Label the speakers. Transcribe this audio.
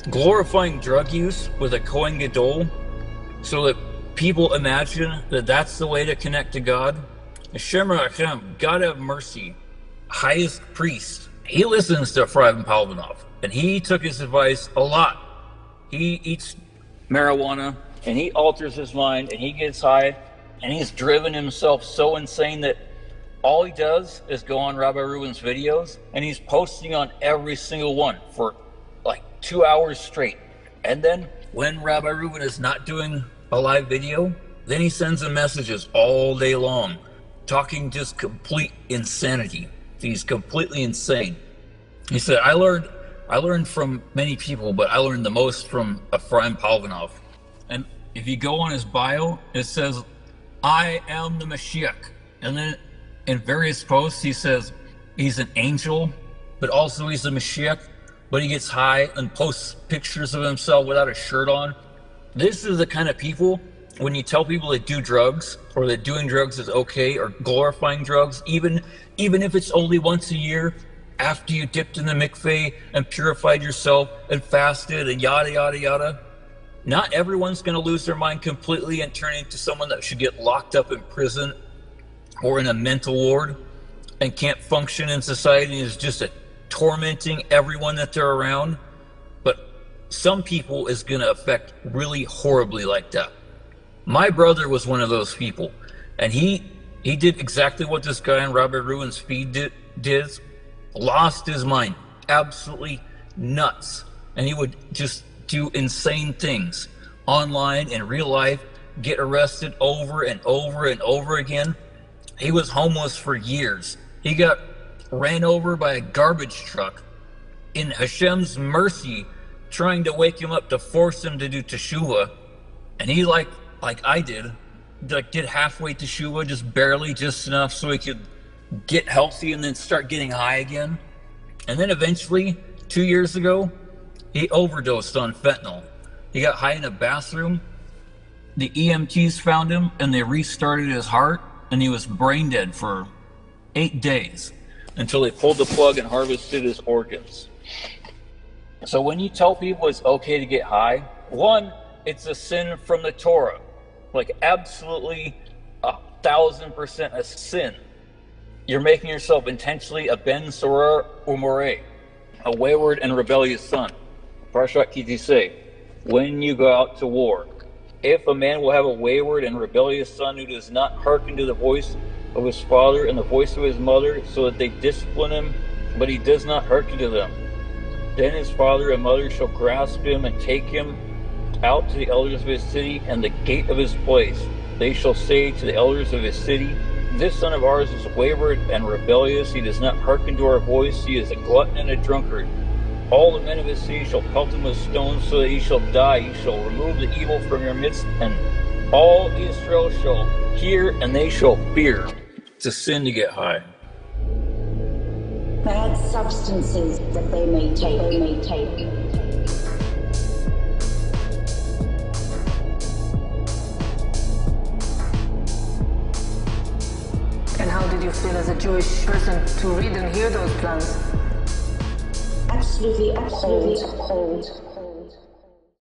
Speaker 1: glorifying drug use with a Kohen Gadol so that people imagine that that's the way to connect to God. HaShem, God have mercy, highest priest, he listens to Efraim Palvanov, and he took his advice a lot. He eats marijuana, and he alters his mind, and he gets high, and he's driven himself so insane that all he does is go on Rabbi Reuven's videos, and he's posting on every single one for like 2 hours straight. And then when Rabbi Reuven is not doing a live video, then he sends him messages all day long, talking just complete insanity. He's completely insane. He said, I learned from many people, but I learned the most from Efraim Palvanov. And if you go on his bio, it says, I am the Mashiach. And then in various posts, he says he's an angel, but also he's the Mashiach, but he gets high and posts pictures of himself without a shirt on. This is the kind of people, when you tell people that do drugs or that doing drugs is okay, or glorifying drugs, even if it's only once a year after you dipped in the mikveh and purified yourself and fasted and yada, yada, yada. Not everyone's going to lose their mind completely and turn into someone that should get locked up in prison or in a mental ward and can't function in society and is just tormenting everyone that they're around. But some people is going to affect really horribly like that. My brother was one of those people, and he did exactly what this guy on Rabbi Reuven's feed did, lost his mind, absolutely nuts. And he would just do insane things online, in real life, get arrested over and over and over again. He was homeless for years. He got ran over by a garbage truck in Hashem's mercy, trying to wake him up to force him to do teshuvah. And he, like I did halfway teshuvah, just barely, just enough so he could get healthy and then start getting high again. And then eventually, 2 years ago, he overdosed on fentanyl. He got high in a bathroom. The EMTs found him and they restarted his heart, and he was brain dead for 8 days until they pulled the plug and harvested his organs. So when you tell people it's okay to get high, one, it's a sin from the Torah, like absolutely 1,000% a sin. You're making yourself intentionally a ben soror umoreh, a wayward and rebellious son. Parashat Kitise, when you go out to war. If a man will have a wayward and rebellious son who does not hearken to the voice of his father and the voice of his mother, so that they discipline him, but he does not hearken to them, then his father and mother shall grasp him and take him out to the elders of his city and the gate of his place. They shall say to the elders of his city, this son of ours is wayward and rebellious. He does not hearken to our voice. He is a glutton and a drunkard. All the men of his city shall pelt him with stones so that he shall die. He shall remove the evil from your midst, and all Israel shall hear, and they shall fear. It's a sin to get high.
Speaker 2: Bad substances that they may take.
Speaker 3: And how did you feel as a Jewish person to read and hear those plans?
Speaker 2: Absolutely appalled.